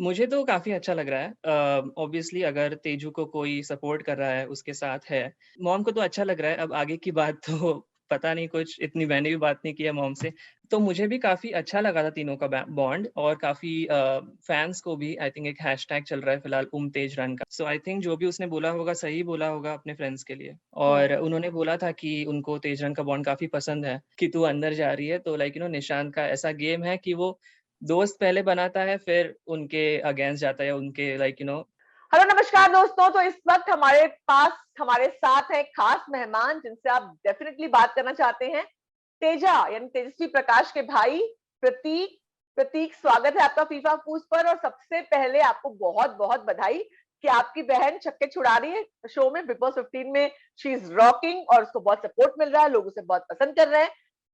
मुझे तो काफ़ी अच्छा लग रहा है। ऑब्वियसली अगर तेजू को कोई सपोर्ट कर रहा है, उसके साथ है। मॉम को तो अच्छा लग रहा है, अब आगे की बात तो पता नहीं कुछ इतनी मैंने भी बात नहीं की है मॉम से। तो मुझे भी काफ़ी अच्छा लगा था तीनों का बॉन्ड और काफ़ी फैन्स को भी आई थिंक एक हैशटैग चल रहा है फिलहाल तेज रन का। सो आई थिंक जो भी उसने बोला होगा सही बोला होगा अपने फ्रेंड्स के लिए। और उन्होंने बोला था कि उनको तेज रन का बॉन्ड काफ़ी पसंद है कि तू अंदर जा रही है तो निशांत का ऐसा गेम है कि वो दोस्त पहले बनाता है फिर उनके अगेंस्ट जाता है उनके हेलो नमस्कार दोस्तों। तो इस वक्त हमारे पास हमारे साथ है खास मेहमान जिनसे आप डेफिनेटली बात करना चाहते हैं। तेजा यानी तेजस्वी प्रकाश के भाई प्रतीक। प्रतीक, स्वागत है आपका फीफा फूज पर। और सबसे पहले आपको बहुत बहुत बधाई कि आपकी बहन छक्के छुड़ा रही है शो में, बिग बॉस 15 में। शी इज रॉकिंग और उसको बहुत सपोर्ट मिल रहा है, लोग उसे बहुत पसंद कर रहे हैं।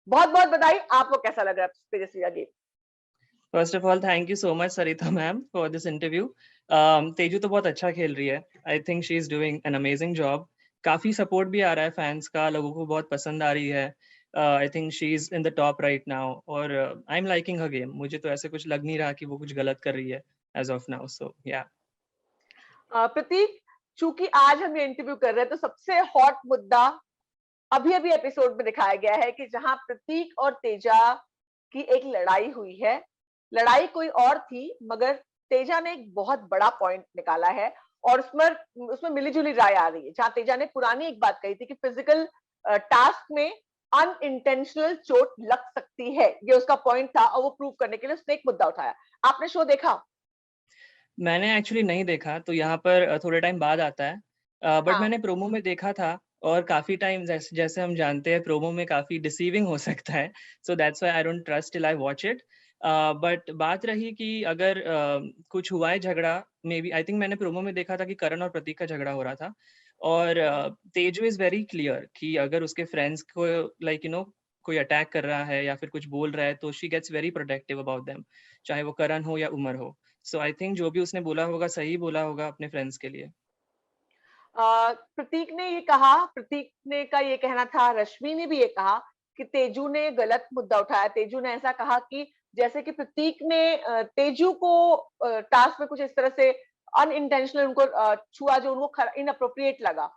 बहुत बहुत बधाई। आपको कैसा लग रहा है तेजस्वी का game? First of all thank you so much Sarita ma'am for this interview. Teju तो बहुत अच्छा खेल रही है। I think she is doing an amazing job. काफ़ी सपोर्ट भी आ रहा है फैंस का, लोगों को बहुत पसंद आ रही है। I think she is in the top right now और I am liking her game. मुझे तो ऐसे कुछ लग नहीं रहा कि वो कुछ गलत कर रही है एज ऑफ नाउ। सो या प्रतीक, चूंकि आज हम ये इंटरव्यू कर रहे हैं तो सबसे हॉट मुद्दा अभी अभी एपिसोड में दिखाया गया है कि जहां प्रतीक और तेजा की एक लड़ाई हुई है। लड़ाई कोई और थी मगर तेजा ने एक बहुत बड़ा पॉइंट निकाला है और उसमें उसमें मिलीजुली राय आ रही है। जहां तेजा ने पुरानी एक बात कही थी कि फिजिकल टास्क में अनइंटेंशनल चोट लग सकती है, ये उसका पॉइंट था और वो प्रूव करने के लिए उसने एक मुद्दा उठाया। आपने शो देखा? मैंने एक्चुअली नहीं देखा तो यहाँ पर थोड़े टाइम बाद आता है। बट हाँ। मैंने प्रोमो में देखा था और काफ़ी टाइम जैसे जैसे हम जानते हैं प्रोमो में काफ़ी डिसीविंग हो सकता है। So that's why I don't trust till I watch it. But बात रही कि अगर कुछ हुआ है झगड़ा, मे बी आई थिंक मैंने प्रोमो में देखा था कि करण और प्रतीक का झगड़ा हो रहा था। और तेजू इज़ वेरी क्लियर कि अगर उसके फ्रेंड्स को कोई अटैक कर रहा है या फिर कुछ बोल रहा है तो she gets very protective about them, चाहे वो करण हो या उमर हो। सो आई थिंक जो भी उसने बोला होगा सही बोला होगा अपने फ्रेंड्स के लिए। प्रतीक ने ये कहा, प्रतीक ने का ये कहना था, रश्मि ने भी ये कहा कि तेजू ने गलत मुद्दा उठाया। तेजू ने ऐसा कहा कि जैसे कि प्रतीक ने तेजू को टास्क में कुछ इस तरह से अनइंटेंशनल उनको छुआ जो उनको इनअप्रोप्रिएट लगा।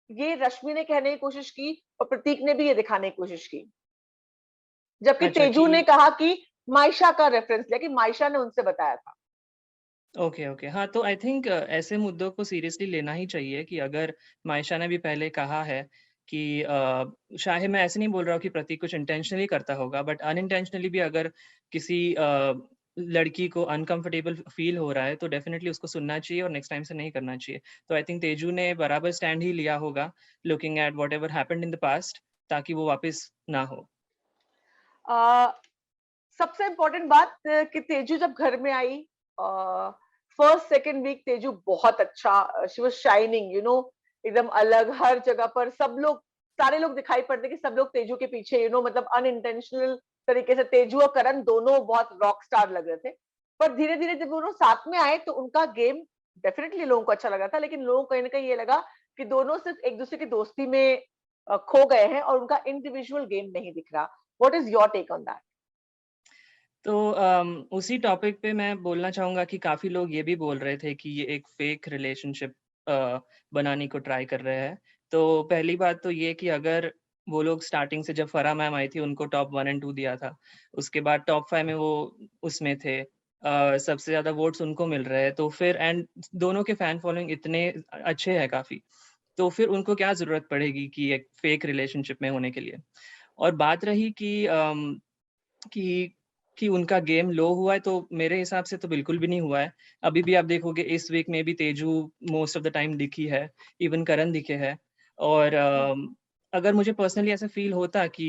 ये रश्मि ने कहने की कोशिश की और प्रतीक ने भी ये दिखाने की कोशिश की, जबकि अच्छा तेजू कि ने कहा कि मायशा का रेफरेंस लिया कि मायशा ने उनसे बताया था। Okay, okay. हाँ, तो आई थिंक ऐसे मुद्दों को सीरियसली लेना ही चाहिए कि अगर मायशा ने भी पहले कहा है कि चाहे मैं ऐसे नहीं बोल रहा हूँ कि प्रतीक कुछ इंटेंशनली करता होगा, बट अनइंटेंशनली भी अगर किसी लड़की को अनकंफर्टेबल फ़ील हो रहा है, तो डेफ़िनिटली उसको सुनना चाहिए और नेक्स्ट टाइम से नहीं करना चाहिए। तो आई थिंक तेजू ने बराबर स्टैंड ही लिया होगा, looking at whatever happened in the past, ताकि वो वापस ना हो। आ, सबसे इम्पोर्टेंट बात कि तेजू जब घर में आई, फर्स्ट सेकेंड वीक तेजू बहुत अच्छा, शी वाज शाइनिंग, एकदम अलग। हर जगह पर सब लोग, सारे लोग दिखाई पड़ते कि सब लोग तेजू के पीछे, मतलब अनइंटेंशनल तरीके से तेजू और करण दोनों बहुत रॉक स्टार लग रहे थे। पर धीरे धीरे जब दोनों साथ में आए तो उनका गेम डेफिनेटली लोगों को अच्छा लगा था, लेकिन लोगों को कहीं ना कहीं ये लगा कि दोनों सिर्फ एक दूसरे की दोस्ती में खो गए हैं और उनका इंडिविजुअल गेम नहीं दिख रहा। What is your take on that? तो उसी टॉपिक पे मैं बोलना चाहूँगा कि काफ़ी लोग ये भी बोल रहे थे कि ये एक फ़ेक रिलेशनशिप बनाने को ट्राई कर रहे हैं। तो पहली बात तो ये कि अगर वो लोग स्टार्टिंग से जब फराह मैम आई थी उनको टॉप 1 एंड 2 दिया था। उसके बाद टॉप 5 में वो उसमें थे। सबसे ज़्यादा वोट्स उनको मिल रहे हैं तो फिर एंड दोनों के फैन फॉलोइंग इतने अच्छे हैं काफ़ी। तो फिर उनको क्या ज़रूरत पड़ेगी कि एक फ़ेक रिलेशनशिप में होने के लिए। और बात रही कि कि उनका गेम लो हुआ है, तो मेरे हिसाब से तो बिल्कुल भी नहीं हुआ है। अभी भी आप देखोगे इस वीक में भी Teju most of the time दिखी है, इवन करण दिखे हैं। और अगर मुझे पर्सनली ऐसा फ़ील होता कि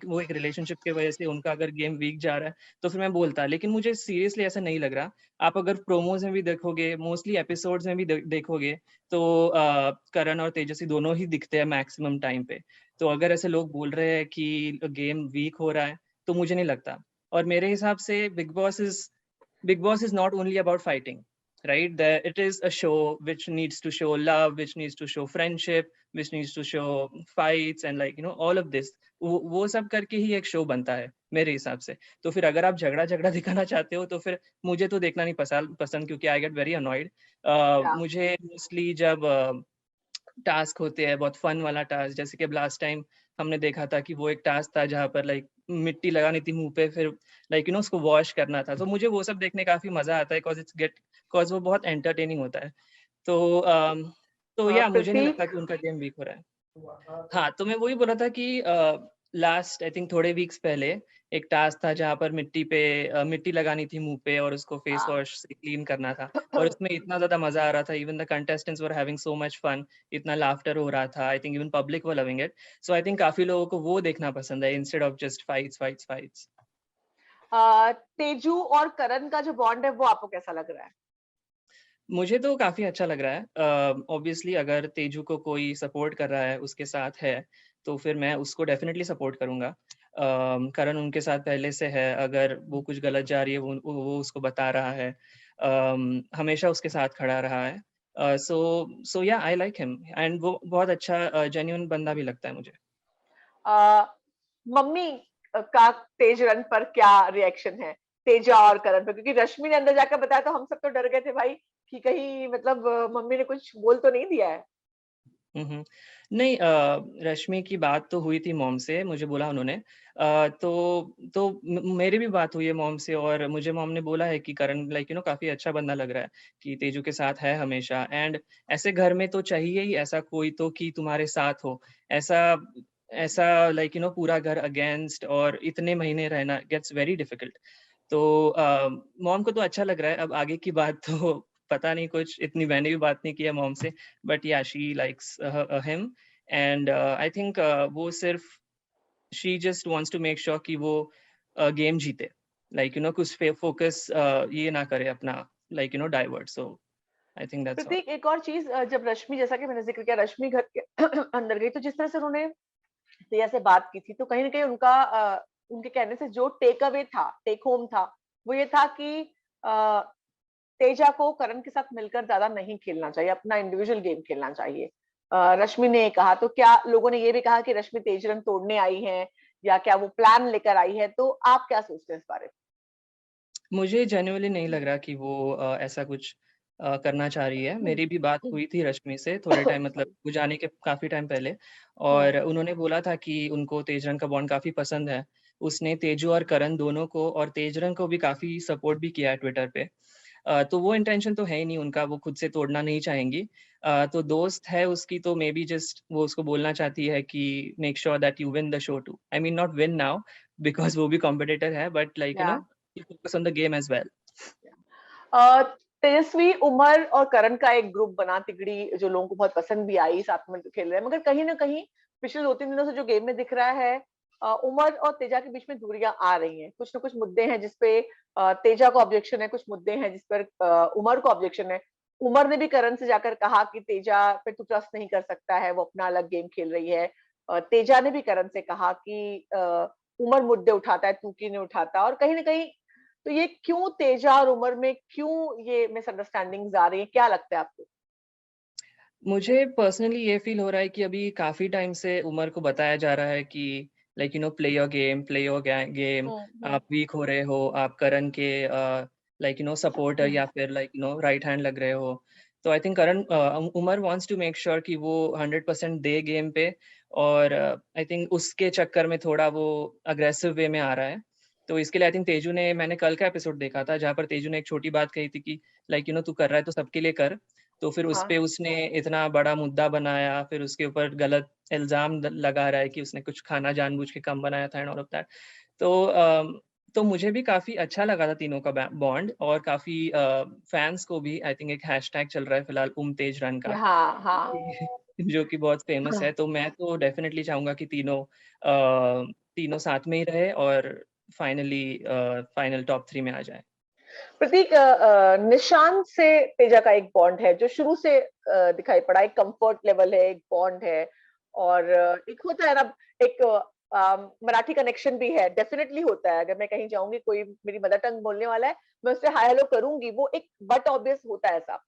वो एक रिलेशनशिप की वज़ह से उनका अगर गेम वीक जा रहा है, तो फिर मैं बोलता। लेकिन मुझे सीरियसली ऐसा नहीं लग रहा। आप अगर प्रोमोज़ में भी देखोगे, मोस्टली एपिसोड्स में भी देखोगे, तो करण और तेजस्वी दोनों ही दिखते हैं मैक्सिमम टाइम पे। तो अगर ऐसे लोग बोल रहे हैं कि गेम वीक हो रहा है, तो मुझे नहीं लगता। और मेरे हिसाब से big boss is not only about fighting. right? There it is a show which needs to show love, which needs to show friendship, which needs to show fights and like all of this. वो सब करके ही एक show बनता है मेरे हिसाब से. तो फिर अगर आप झगड़ा झगड़ा दिखाना चाहते हो तो फिर मुझे तो देखना नहीं पसंद क्योंकि I get very annoyed. Yeah. मुझे मोस्टली जब टास्क होते हैं बहुत फन वाला टास्क, जैसे कि लास्ट टाइम हमने देखा था कि वो एक टास्क था जहाँ पर लाइक मिट्टी लगानी थी मुंह पे, फिर लाइक उसको वॉश करना था. तो मुझे वो सब देखने काफी मजा आता है बिकॉज वो बहुत एंटरटेनिंग होता है. तो या मुझे नहीं लगता प्रतीक, कि उनका गेम वीक हो रहा है. हाँ, तो मैं वही बोला था कि लास्ट आई थिंक थोड़े वीक्स पहले एक टास्क था जहाँ पर मिट्टी लगानी थी मुंह पे और उसको फेस हाँ. वॉश से क्लीन करना था. और उसमें इतना ज्यादा मजा आ रहा था, even the contestants were having so much fun, इतना लाफ्टर हो रहा था. I think even public were loving it. So I think काफी लोगों को वो देखना पसंद है instead of just fights fights fights. Teju और करण का जो बॉन्ड है वो आपको कैसा लग रहा है? मुझे तो काफ़ी अच्छा लग रहा है. ऑब्वियसली अगर तेजू को कोई सपोर्ट कर रहा है, उसके साथ है, तो फिर मैं उसको डेफ़िनेटली सपोर्ट करूँगा. करण उनके साथ पहले से है, अगर वो कुछ गलत जा रही है, वो उसको बता रहा है. हमेशा उसके साथ खड़ा रहा है. सो या आई लाइक हिम एंड वो बहुत अच्छा जेन्युइन बंदा भी लगता है मुझे. अ, मम्मी का तेज रन पर क्या रिएक्शन है, तेजा और करण पर? क्योंकि रश्मि ने अंदर जाकर बताया तो हम सब तो डर गए थे भाई कि कहीं मतलब मम्मी ने कुछ बोल तो नहीं दिया है. हुँ, हुँ। नहीं, रश्मि की बात तो हुई थी मॉम से, मुझे बोला उन्होंने. तो मेरी भी बात हुई है मॉम से और मुझे मॉम ने बोला है कि करण लाइक काफ़ी अच्छा बंदा लग रहा है, कि तेजू के साथ है हमेशा. एंड ऐसे घर में तो चाहिए ही ऐसा कोई तो कि तुम्हारे साथ हो. ऐसा ऐसा लाइक पूरा घर अगेंस्ट और इतने महीने रहना गेट्स वेरी डिफिकल्ट. तो मॉम को तो अच्छा लग रहा है. अब आगे की बात तो पता नहीं, कुछ इतनी मैंने भी बात नहीं की है मॉम से. But yeah she likes him and I think वो सिर्फ she just wants to make sure कि वो गेम जीते, लाइक कुछ पे फोकस ये ना करे अपना, like divert. So I think that's all. Prateek, एक और चीज, जब रश्मि, जैसा कि मैंने जिक्र किया, रश्मि घर के अंदर गई तो जिस तरह से उन्होंने तेजा से बात की थी, तो कहीं ना कहीं उनका उनके कहने से जो टेक अवे था, टेक होम था, वो ये था कि अ, तेजा को करण के साथ मिलकर ज्यादा नहीं खेलना चाहिए, अपना इंडिविजुअल गेम खेलना चाहिए. रश्मि ने ये कहा, तो क्या लोगों ने ये भी कहा कि रश्मि तेज रन तोड़ने आई है या क्या वो प्लान लेकर आई है? तो आप क्या सोचते हैं इस बारे मुझे जेन्युइनली नहीं लग रहा कि वो ऐसा कुछ करना चाह रही है. में? मेरी भी बात हुई थी रश्मि से थोड़े टाइम, मतलब सॉरी. वो जाने के काफ़ी टाइम पहले. और उन्होंने बोला था कि उनको तेजरंग का बॉन्ड काफ़ी पसंद है. उसने तेजू और करण दोनों को और तेजरंग को भी काफ़ी सपोर्ट भी किया है ट्विटर पे. तो वो इंटेंशन तो है ही नहीं उनका, वो खुद से तोड़ना नहीं चाहेंगी. तो दोस्त है उसकी, तो मे बी जस्ट वो उसको बोलना चाहती है कि make sure that you win the show too. I mean not win now because वो भी कॉम्पिटिटर है, but like yeah. you focus on the game as well. Tejasswi, Umar और करण का एक ग्रुप बना, तिगड़ी, जो लोगों को बहुत पसंद भी आई, साथ में खेल रहे हैं, मगर कहीं ना कहीं पिछले 2-3 दिनों से जो गेम में दिख रहा है, उमर और तेजा के बीच में दूरियां आ रही हैं. कुछ ना कुछ मुद्दे हैं जिसपे तेजा को ऑब्जेक्शन है, कुछ मुद्दे हैं जिस पर उमर को ऑब्जेक्शन है. उमर ने भी करण से जाकर कहा कि तेजा पे तू ट्रस्ट नहीं कर सकता है, वो अपना अलग गेम खेल रही है. तेजा ने भी करण से कहा कि उमर मुद्दे उठाता है, तू क्यों नहीं उठाता. और कहीं ना कहीं तो ये क्यों तेजा और उमर में क्यों ये मिसअंडरस्टैंडिंग्स आ रही है, क्या लगता है आपको? मुझे पर्सनली ये फील हो रहा है कि अभी काफ़ी टाइम से उमर को बताया जा रहा है कि like play your game, play your game. Hmm. आप वीक हो रहे हो, आप करण के लाइक सपोर्टर या फिर लाइक राइट हैंड लग रहे हो. तो I think Umar wants to make sure कि वो 100% दे गेम पे. और आई थिंक उसके चक्कर में थोड़ा वो अग्रेसिव वे में आ रहा है. तो इसके लिए आई थिंक तेजू ने, मैंने कल का एपिसोड देखा था जहाँ पर तेजू ने एक छोटी बात कही थी कि लाइक तू कर रहा है तो सबके लिए कर. तो फिर हाँ. उसपे उसने इतना बड़ा मुद्दा बनाया, फिर उसके ऊपर गलत इल्ज़ाम लगा रहा है कि उसने कुछ खाना जानबूझ के कम बनाया था एंड ऑल ऑफ दैट. तो तो मुझे भी काफ़ी अच्छा लगा था तीनों का बॉन्ड. और काफ़ी फैंस को भी आई थिंक एक हैशटैग चल रहा है फिलहाल तेज रन का, हाँ. हाँ. जो कि बहुत फेमस है. हाँ. तो मैं तो डेफिनेटली चाहूंगा कि तीनों साथ में ही रहे और फाइनली फाइनल टॉप 3 में आ जाए. प्रतीक, निशांत से तेजा का एक बॉन्ड है जो शुरू से दिखाई पड़ा, एक कंफर्ट लेवल है, एक बॉन्ड है. और एक होता है ना, एक मराठी कनेक्शन भी है, डेफिनेटली होता है। अगर मैं कहीं जाऊंगी, कोई मेरी मदर टंग बोलने वाला है, मैं उससे हाय हेलो करूंगी, वो एक बट ऑब्वियस होता है ऐसा।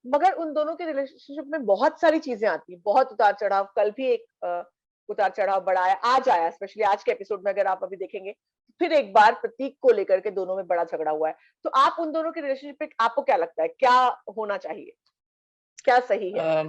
मगर उन दोनों के रिलेशनशिप में बहुत सारी चीजें आती हैं, बहुत उतार चढ़ाव। कल भी एक उतार चढ़ाव बड़ा आया, आज आया, स्पेशली आज के एपिसोड में अगर आप अभी देखेंगे, फिर एक बार प्रतीक को लेकर के दोनों में बड़ा झगड़ा हुआ है। तो आप उन दोनों के रिलेशनशिप पे आपको क्या लगता है, क्या होना चाहिए, क्या सही है?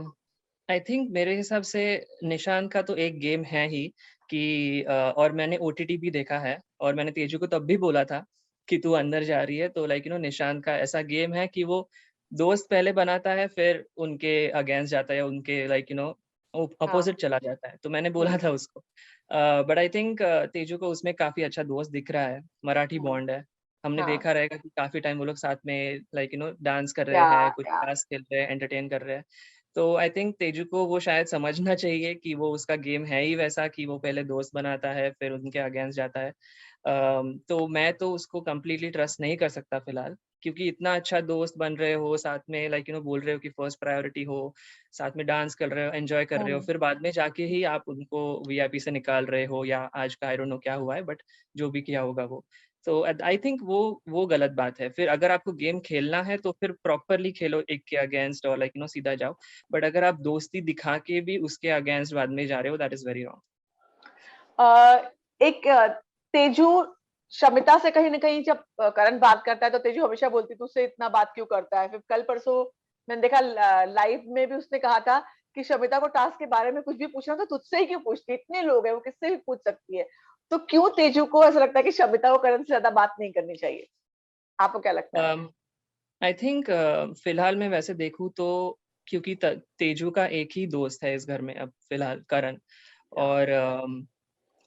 आई थिंक मेरे हिसाब से निशांत का तो एक गेम है ही कि और मैंने ओटीटी भी देखा है और मैंने तेजू को तब भी बोला था कि तू अंदर जा रही है, तो लाइक निशांत का ऐसा गेम है कि वो दोस्त पहले बनाता है, फिर उनके अगेंस्ट जाता है, उनके लाइक हाँ। अपोजिट चला जाता है। तो मैंने बोला हम्म। था उसको, बट आई थिंक तेजू को उसमें काफी अच्छा दोस्त दिख रहा है, मराठी हम्म। बॉन्ड है। हमने हाँ। देखा रहेगा कि काफी टाइम वो लोग साथ में लाइक डांस कर रहे या हैं, कुछ या टास्क खेल रहे हैं, एंटरटेन कर रहे हैं। तो आई थिंक तेजू को वो शायद समझना चाहिए कि वो उसका गेम है ही वैसा कि वो पहले दोस्त बनाता है, फिर उनके अगेंस्ट जाता है। तो मैं तो उसको कंप्लीटली ट्रस्ट नहीं कर सकता फिलहाल, क्योंकि इतना अच्छा दोस्त बन रहे हो साथ में, लाइक बोल रहे हो कि फर्स्ट प्रायोरिटी हो, साथ में डांस कर रहे हो, एंजॉय कर रहे हो, हम्म। फिर बाद में जाके ही आप उनको वीआईपी से निकाल रहे हो, या आज का आई डोंट नो क्या हुआ है, बट जो भी किया होगा वो। तो आई थिंक वो गलत बात है। फिर अगर आपको गेम खेलना है तो फिर प्रॉपरली खेलो एक के अगेंस्ट, और लाइक सीधा जाओ। बट अगर आप दोस्ती दिखा के भी उसके अगेंस्ट बाद में जा रहे हो, दैट इज वेरी रॉन्ग। एक तेजू शमिता से कहीं ना कहीं जब करण बात करता है तो तेजू हमेशा बोलती तू उससे इतना बात क्यों करता है। फिर कल परसों मैंने देखा लाइव में भी उसने कहा था कि शमिता को टास्क के बारे में कुछ भी पूछना तो तुझसे ही क्यों पूछती, इतने लोग हैं, वो किससे भी पूछ सकती है। तो क्यों तेजू को ऐसा लगता है कि शमिता को करण से ज्यादा बात नहीं करनी चाहिए? आपको क्या लगता है? आई थिंक फिलहाल मैं वैसे देखूँ तो, क्योंकि तेजू का एक ही दोस्त है इस घर में अब फिलहाल, करण। या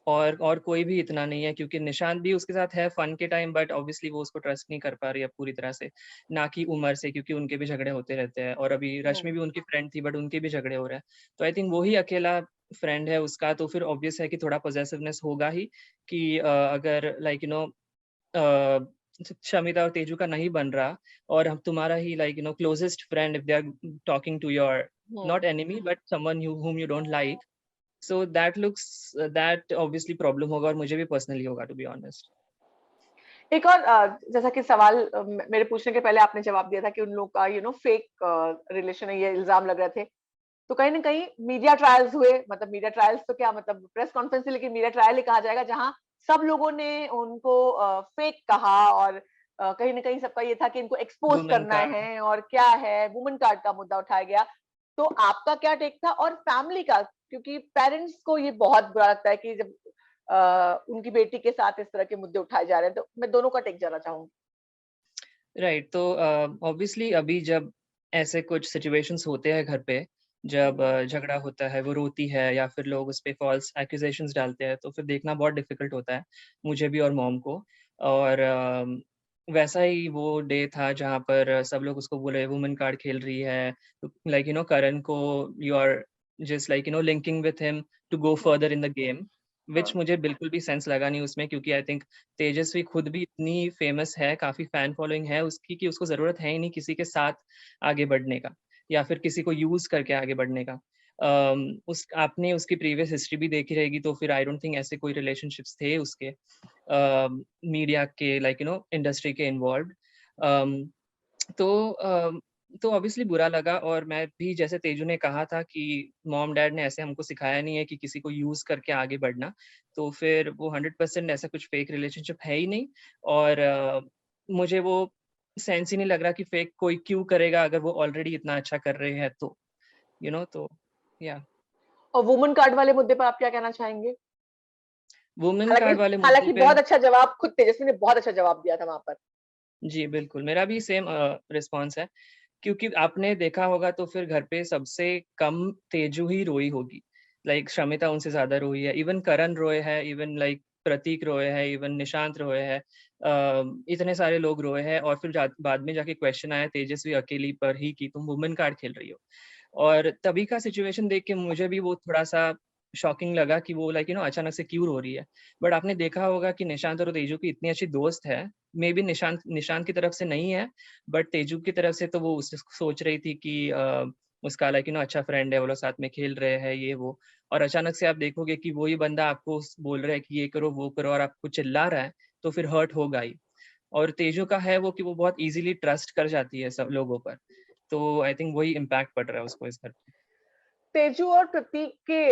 और और कोई भी इतना नहीं है, क्योंकि निशांत भी उसके साथ है फन के टाइम, बट ऑब्वियसली वो उसको ट्रस्ट नहीं कर पा रही है पूरी तरह से, ना कि उमर से, क्योंकि उनके भी झगड़े होते रहते हैं। और अभी रश्मि भी उनकी फ्रेंड थी, बट उनके भी झगड़े हो रहे हैं। तो आई थिंक वो ही अकेला फ्रेंड है उसका, तो फिर ऑब्वियस है कि थोड़ा पॉजेसिवनेस होगा ही, कि अगर लाइक शमिता और तेजू का नहीं बन रहा, और हम तुम्हारा ही like closest friend, if they are talking to your hmm. Not enemy but someone you whom you don't like, so that looks that obviously problem होगा, और मुझे भी पर्सनली होगा, टू बी ऑनेस्ट। एक और जैसा कि सवाल मेरे पूछने के पहले आपने जवाब दिया था कि उन लोग का फेक रिलेशन है, ये इल्जाम लग रहे थे। तो कहीं ना कहीं मीडिया ट्रायल्स हुए, मतलब मीडिया ट्रायल्स तो क्या, मतलब प्रेस कॉन्फ्रेंस, लेकिन मीडिया ट्रायल ही कहा जाएगा, जहां सब लोगों ने उनको फेक कहा। और कहीं ना कहीं सबका ये था कि इनको एक्सपोज वुमेन करना कार्ड। है, और क्या है, वुमेन कार्ड का मुद्दा उठाया गया। तो आपका क्या टेक था, और फैमिली का? क्योंकि पेरेंट्स को ये बहुत बुरा लगता है कि जब उनकी बेटी के साथ इस तरह के मुद्दे उठाए जा रहे हैं। तो मैं दोनों का टेक जानना चाहूंगी। राइट, तो ऑब्वियसली अभी जब ऐसे कुछ सिचुएशंस होते हैं घर पे, जब झगड़ा होता है, वो रोती है, या फिर लोग उस पे फॉल्स एक्यूजेशंस डालते हैं, तो फिर देखना बहुत डिफिकल्ट होता है मुझे भी और मॉम को। और वैसा ही वो डे था जहाँ पर सब लोग उसको बोले वुमेन कार्ड खेल रही है, लाइक करण को you are just like linking with him to go hmm. Further in the game, which हाँ। मुझे बिल्कुल भी सेंस लगा नहीं उसमें, क्योंकि आई थिंक तेजस्वी खुद भी इतनी फेमस है, काफी फैन फॉलोइंग है उसकी, कि उसको जरूरत है ही नहीं किसी के साथ आगे बढ़ने का, या फिर किसी को यूज करके आगे बढ़ने का। उस आपने उसकी प्रीवियस हिस्ट्री भी देखी रहेगी, तो फिर आई डोंट थिंक ऐसे कोई रिलेशनशिप्स थे उसके मीडिया के, लाइक इंडस्ट्री के इन्वॉल्व। तो तो ऑब्वियसली बुरा लगा, और मैं भी जैसे तेजू ने कहा था कि मॉम डैड ने ऐसे हमको सिखाया नहीं है कि किसी को यूज करके आगे बढ़ना, तो फिर वो 100% ऐसा कुछ फेक रिलेशनशिप है ही नहीं। और मुझे वो सेंस ही नहीं लग रहा कि फेक कोई क्यों करेगा, अगर वो ऑलरेडी इतना अच्छा कर रहे हैं तो तो या। और वुमेन कार्ड वाले मुद्दे पर आप क्या कहना चाहेंगे? वुमेन हालांकि कार्ड वाले मुद्दे हालांकि पे, बहुत अच्छा जवाब खुद तेजस्वी ने बहुत अच्छा जवाब दिया था वहां पर। जी बिल्कुल, मेरा भी सेम रिस्पॉन्स है, क्योंकि आपने देखा होगा तो फिर घर पे सबसे कम तेजू ही रोई होगी, लाइक शमिता उनसे ज्यादा रोई है, इवन करण रोए है, इवन लाइक प्रतीक रोए है, इवन निशांत रोए है, इतने सारे लोग रोए हैं। और फिर बाद में जाके क्वेश्चन आया तेजस्वी अकेली पर ही कि तुम वुमेन कार्ड खेल रही हो। और तभी का सिचुएशन देख के मुझे भी वो थोड़ा सा शॉकिंग लगा कि वो लाइक अचानक से क्यों रो रही है। बट आपने देखा होगा कि निशांत और तेजू की इतनी अच्छी दोस्त है, मे बी निशांत निशांत की तरफ से नहीं है, बट तेजू की तरफ से तो वो सोच रही थी कि उसका लाइक अच्छा फ्रेंड है, वो लोग साथ में खेल रहे हैं ये वो, और अचानक से आप देखोगे कि वही बंदा आपको बोल रहा है कि ये करो वो करो और आपको चिल्ला रहा है, तो फिर हर्ट होगा ही। और तेजू का है वो कि वो बहुत इजीली ट्रस्ट कर जाती है सब लोगों पर, तो आई थिंक वही इम्पैक्ट पड़ रहा है उसको इस घर पे। तेजू और प्रतीक के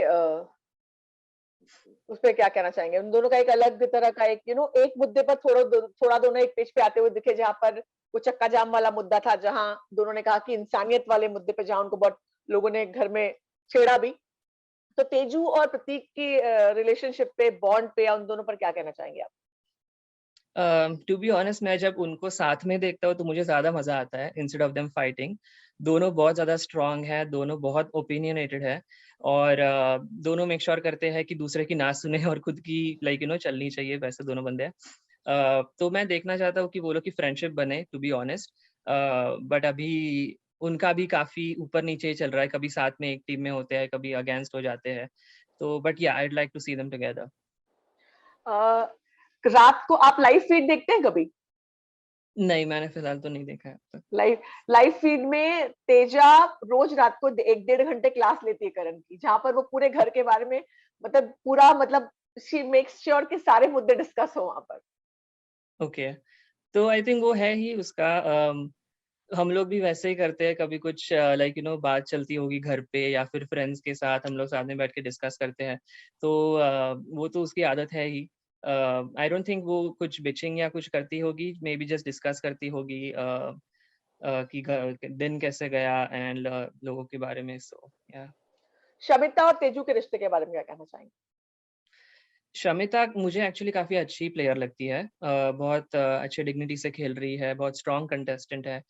उस पे क्या कहना चाहेंगे? उन दोनों का एक अलग तरह का एक एक मुद्दे पर थोड़ा दोनों एक पेज पे आते हुए दिखे, जहाँ पर वो चक्का जाम वाला मुद्दा था, जहाँ दोनों ने कहा कि इंसानियत वाले मुद्दे पे, जहाँ उनको बहुत लोगों ने घर में छेड़ा भी। तो तेजू और प्रतीक की रिलेशनशिप पे, बॉन्ड पे, या उन दोनों पर क्या कहना चाहेंगे आप? टू बी ऑनेस्ट, मैं जब उनको साथ में देखता हूँ तो मुझे ज़्यादा मज़ा आता है इंस्टेड ऑफ देम फाइटिंग। दोनों बहुत ज़्यादा स्ट्रॉन्ग है, दोनों बहुत ओपिनियनेटेड है, और दोनों मेक श्योर करते हैं कि दूसरे की ना सुने और खुद की चलनी चाहिए, वैसे दोनों बंदे हैं। तो मैं देखना चाहता हूँ कि वो लोग की फ्रेंडशिप बने, टू बी ऑनेस्ट। बट अभी उनका भी काफ़ी ऊपर-नीचे ही चल रहा है, कभी साथ में एक टीम में होते हैं, कभी अगेंस्ट हो जाते हैं। तो but yeah I'd like to see them together. Uh, रात को आप लाइव फीड देखते हैं कभी? नहीं, मैंने फ़िलहाल तो नहीं देखा है अब तक। लाइव लाइव फीड में तेजा रोज रात को 1 डेढ़ घंटे क्लास लेती है करण की, जहाँ पर वो पूरे घर के बारे में, मतलब पूरा, मतलब शी मेक्स श्योर कि सारे मुद्दे डिस्कस हो वहाँ पर। ओके। तो आई थिंक वो है ही उसका। हम लोग भी वैसे ही करते हैं, कभी कुछ बात चलती होगी घर पे या फिर फ्रेंड्स के साथ हम लोग साथ में बैठ के डिस्कस करते हैं। तो वो तो उसकी आदत है ही। आई डोंट थिंक वो कुछ बिचिंग या कुछ करती होगी, मे बी जस्ट डिस्कस करती होगी कि दिन कैसे गया एंड लोगों के बारे में। सो या शमिता और तेजू के रिश्ते के बारे में क्या कहना चाहेंगे? शमिता मुझे एक्चुअली काफ़ी अच्छी प्लेयर लगती है। बहुत अच्छे डिग्निटी से खेल रही है, बहुत स्ट्रॉन्ग कंटेस्टेंट है।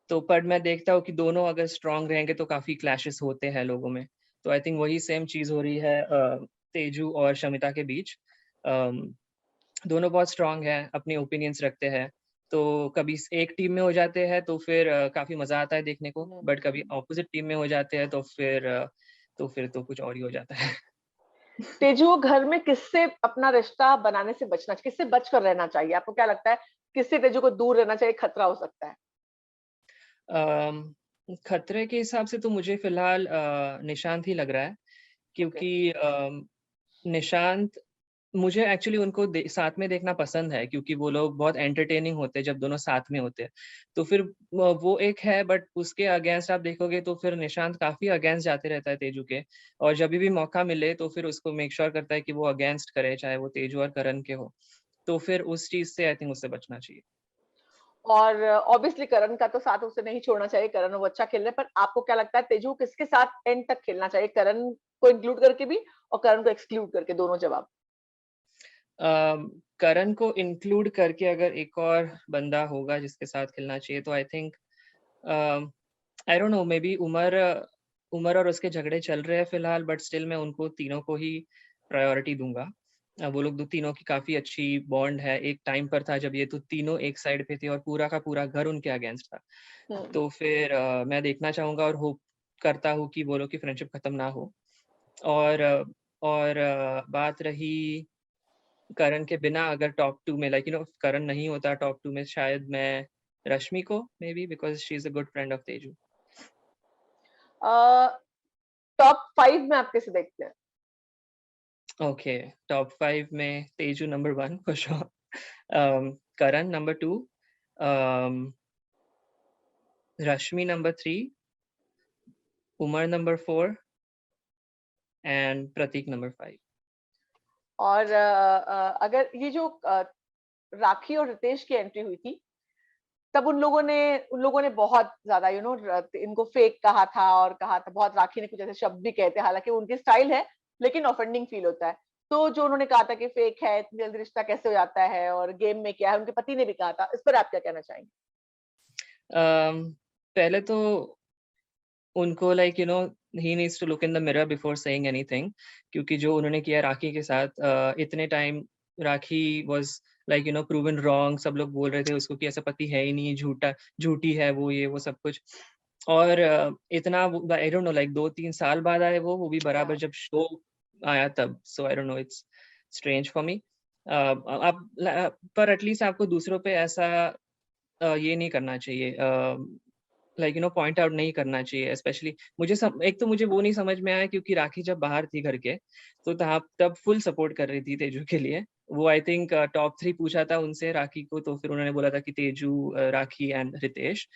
तो पर मैं देखता हूँ कि दोनों अगर स्ट्रॉन्ग रहेंगे तो काफ़ी क्लैशेस होते हैं लोगों में। तो आई थिंक वही सेम चीज़ हो रही है तेजू और शमिता के बीच। अम, दोनों बहुत स्ट्रॉन्ग हैं, अपने ओपिनियंस रखते हैं। तो कभी एक टीम में हो जाते हैं तो फिर काफ़ी मज़ा आता है देखने को, बट कभी ऑपोज़िट टीम में हो जाते हैं तो फिर तो कुछ और ही हो जाता है। तेजू को घर में किससे अपना रिश्ता बनाने से बचना, किससे बचकर रहना चाहिए? आपको क्या लगता है, किससे तेजू को दूर रहना चाहिए, खतरा हो सकता है? अम, खतरे के हिसाब से तो मुझे फ़िलहाल निशांत ही लग रहा है, ओके। क्योंकि निशांत, मुझे एक्चुअली उनको साथ में देखना पसंद है क्योंकि वो लोग बहुत एंटरटेनिंग होते हैं जब दोनों साथ में होते हैं। तो फिर वो एक है, बट उसके अगेंस्ट आप देखोगे तो फिर निशांत काफ़ी अगेंस्ट जाते रहता है तेजू के, और जभी भी मौका मिले तो फिर उसको मेक श्योर करता है कि वो अगेंस्ट करे, चाहे वो तेजू और करण के हो। तो फिर उस चीज़ से आई थिंक उससे बचना चाहिए। और ऑब्वियसली करण का तो साथ उसे नहीं छोड़ना चाहिए, करण वो अच्छा खेल रहा है, पर आपको क्या लगता है तेजू किसके साथ एंड तक खेलना चाहिए? करण को इंक्लूड करके भी और करण को एक्सक्लूड करके, दोनों जवाब। करण को इंक्लूड करके अगर एक और बंदा होगा जिसके साथ खेलना चाहिए तो I think I don't know, maybe Umar और उसके झगड़े चल रहे हैं फिलहाल, बट स्टिल मैं उनको तीनों को ही प्रायोरिटी दूंगा। वो लोग दो तीनों की काफी अच्छी बॉन्ड है। एक टाइम पर था जब ये तो तीनों एक साइड पे थे और पूरा का पूरा घर उनके अगेंस्ट था। हम्म। तो फिर मैं देखना चाहूंगा और होप करता हूँ कि वो लोग की फ्रेंडशिप खत्म ना हो। और बात रही करण के बिना, अगर टॉप 2 में करण नहीं होता टॉप 2 में, शायद मैं रश्मि को, maybe because she is a good friend of Teju. Top 5 में आप किसे देखते हैं? ओके, टॉप 5 में Teju number 1 for sure, Karan number 2, um, Rashmi number 3, Umar number 4 and Pratik number 5। और अगर ये जो राखी और रितेश की एंट्री हुई थी, तब उन लोगों ने बहुत ज्यादा इनको फेक कहा था, और कहा था बहुत, राखी ने कुछ ऐसे शब्द भी कहते हैं, हालांकि उनकी स्टाइल है, लेकिन ऑफेंडिंग फील होता है। तो जो उन्होंने कहा था कि फेक है, इतनी जल्दी रिश्ता कैसे हो जाता है, और गेम में क्या है, उनके पति ने भी कहा था, इस पर आप क्या कहना चाहेंगे? अम, पहले तो उनको he needs to look in the mirror before saying anything, क्योंकि जो उन्होंने किया राखी के साथ, इतने time Rakhi was proven wrong. सब लोग बोल रहे थे उसको कि ऐसा पति है ही नहीं, झूठी है वो, ये वो सब कुछ। और इतना आई डोंट नो 2-3 साल बाद आए वो भी या बराबर जब शो आया तब। So I don't know, it's strange for me. आप पर एटलीस्ट आपको दूसरों पे ऐसा ये नहीं करना चाहिए, पॉइंट आउट नहीं करना चाहिए। स्पेशली एक तो मुझे वो नहीं समझ में आया, क्योंकि राखी जब बाहर थी घर के, तो तब फुल सपोर्ट कर रही थी तेजू के लिए। वो आई थिंक टॉप 3 पूछा था उनसे राखी को, तो फिर उन्होंने बोला था कि तेजू, राखी एंड रितेश।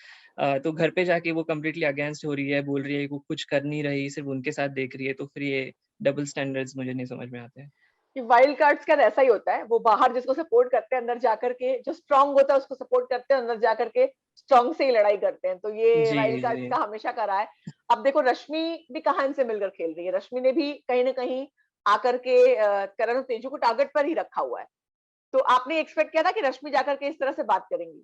तो घर पे जाके वो कम्प्लीटली अगेंस्ट हो रही है, बोल रही है वो कुछ कर नहीं रही, सिर्फ उनके साथ देख रही है। तो फिर ये डबल स्टैंडर्ड्स मुझे नहीं समझ में आते हैं। कि वाइल्ड कार्ड्स का ऐसा ही होता है, वो बाहर जिसको सपोर्ट करते हैं, अंदर जाकर के जो स्ट्रांग होता है उसको सपोर्ट करते हैं, अंदर जाकर के स्ट्रांग से ही लड़ाई करते हैं। तो ये जी, वाइल्ड कार्ड्स जी। का हमेशा का रहा है। अब देखो रश्मि भी कहाँ इनसे मिलकर खेल रही है, रश्मि ने भी कहीं ना कहीं आकर के करण और तेजू को टारगेट पर ही रखा हुआ है। तो आपने एक्सपेक्ट किया था कि रश्मि जाकर के इस तरह से बात करेंगी?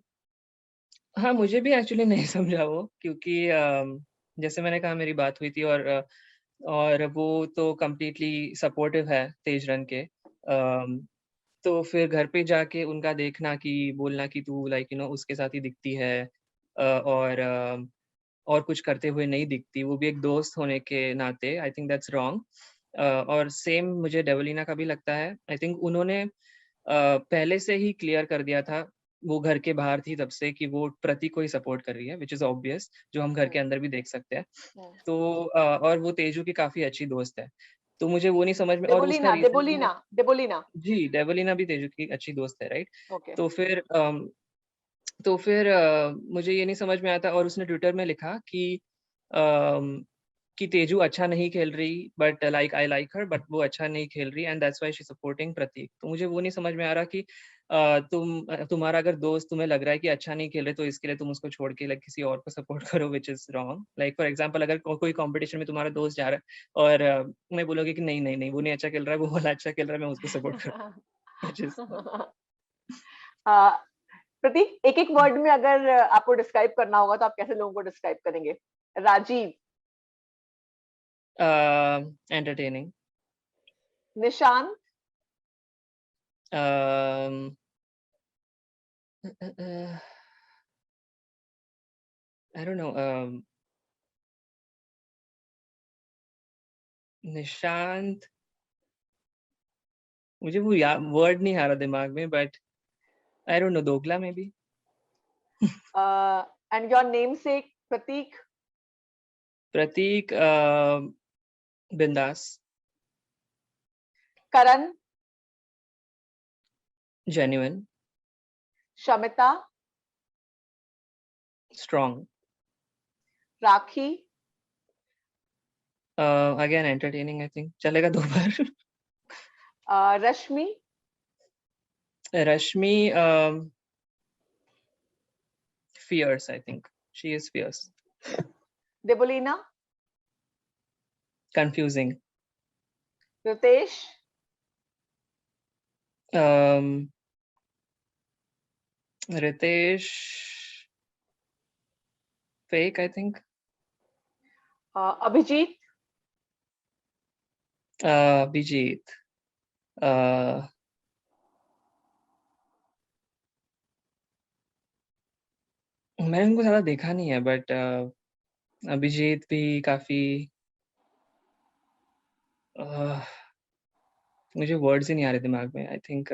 हाँ, मुझे भी एक्चुअली नहीं समझा वो, क्योंकि जैसे मैंने कहा मेरी बात हुई थी, और वो तो कंप्लीटली सपोर्टिव है तेजरन के। तो फिर घर पे जाके उनका देखना कि बोलना कि तू उसके साथ ही दिखती है, और कुछ करते हुए नहीं दिखती, वो भी एक दोस्त होने के नाते, आई थिंक दैट्स रॉन्ग। और सेम मुझे डेवलिना का भी लगता है। आई थिंक उन्होंने पहले से ही क्लियर कर दिया था, वो घर के बाहर थी तब से, कि वो प्रतीक को ही सपोर्ट कर रही है, व्हिच इज़ ऑब्वियस, जो हम घर हम्म, के अंदर भी देख सकते हैं। हम्म। तो और वो तेजू की काफ़ी अच्छी दोस्त है। तो मुझे वो नहीं समझ में, और उसका देबोलीना रीज़न भी है। देबोलीना देबोलीना। जी, डेवलिना भी तेजू की अच्छी दोस्त है, राइट? ओके। तो फिर मुझे ये नहीं समझ में आता, और उसने ट्विटर में लिखा अम, कि तेजू अच्छा नहीं खेल रही, but I like her, but वो अच्छा नहीं खेल रही, and that's why she supporting Prateek. तो मुझे वो नहीं समझ में आ रहा कि तुम्हारा अगर दोस्त तुम्हें लग रहा है कि अच्छा नहीं खेल रहे, तो इसके लिए तुम उसको छोड़ के किसी और को सपोर्ट करो, which is wrong. For example, अगर कोई कंपटीशन में तुम्हारा दोस्त जा रहा है, और मैं बोलोगे कि नहीं नहीं नहीं, वो नहीं अच्छा खेल रहा है, वो वाला अच्छा खेल रहा है, मैं उसको सपोर्ट करूँ, व्हिच इज प्रतीक, एक एक वर्ड में अगर आपको डिस्क्राइब करना होगा तो आप कैसे लोगों को डिस्क्राइब करेंगे? Rajiv. Entertaining. Nishant. I don't know, Nishant, मुझे वो वर्ड नहीं आ रहा दिमाग में, बट आई डोंट नो, दोगला में भी। एंड योर नेम से प्रतीक। प्रतीक, बिंदास। Karan. Genuine. Shamita. Strong. Rakhi. Again entertaining, I think चलेगा 2 बार। Rashmi. Rashmi, fierce, I think she is fierce. Debolina. Confusing. Ritesh. Ritesh, fake, I think. Abhijeet. Abhijeet, मैंने उनको ज़्यादा देखा नहीं है, बट अभिजीत भी काफ़ी, मुझे वर्ड्स ही नहीं आ रहे दिमाग में, I think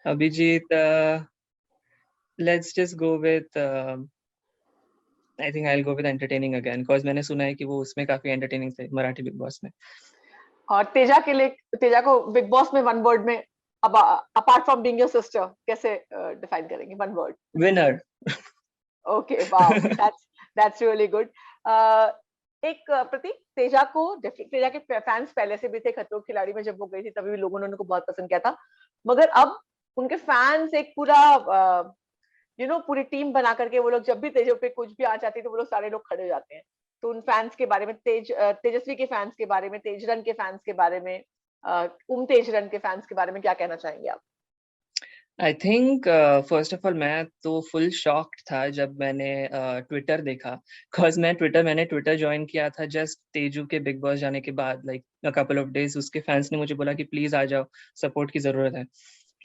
Abhijit, let's just go with, I think I will go with entertaining again, because मैंने सुना है कि वो उसमें काफ़ी एंटरटेनिंग थे, मराठी बिग बॉस में। और तेजा के लिए, तेजा को बिग बॉस में वन वर्ड में, अब apart from being your sister, कैसे डिफाइन करेंगे? One word. Winner. Okay, wow, that's really good. एक प्रतीक, तेजा को तेजा के फैंस पहले से भी थे, खतरों के खिलाड़ी में जब वो गई थी तभी भी लोगों ने उनको बहुत पसंद किया था, मगर अब उनके फैंस एक पूरा पूरी टीम बना करके वो लोग जब भी तेजो पे कुछ भी आ जाती है तो वो लोग सारे लोग खड़े हो जाते हैं। तो उन फैंस के बारे में, तेजस्वी के फैंस के बारे में, तेजरन के फैंस के बारे में, तेजरन के फैंस के बारे में क्या कहना चाहेंगे आप? I think first of all मैं तो फुल शॉक्ड था जब मैंने ट्विटर देखा, बिकॉज़ मैंने ट्विटर जॉइन किया था जस्ट तेजू के बिग बॉस जाने के बाद, अ कपल ऑफ डेज़ उसके फैंस ने मुझे बोला कि प्लीज़ आ जाओ, सपोर्ट की ज़रूरत है।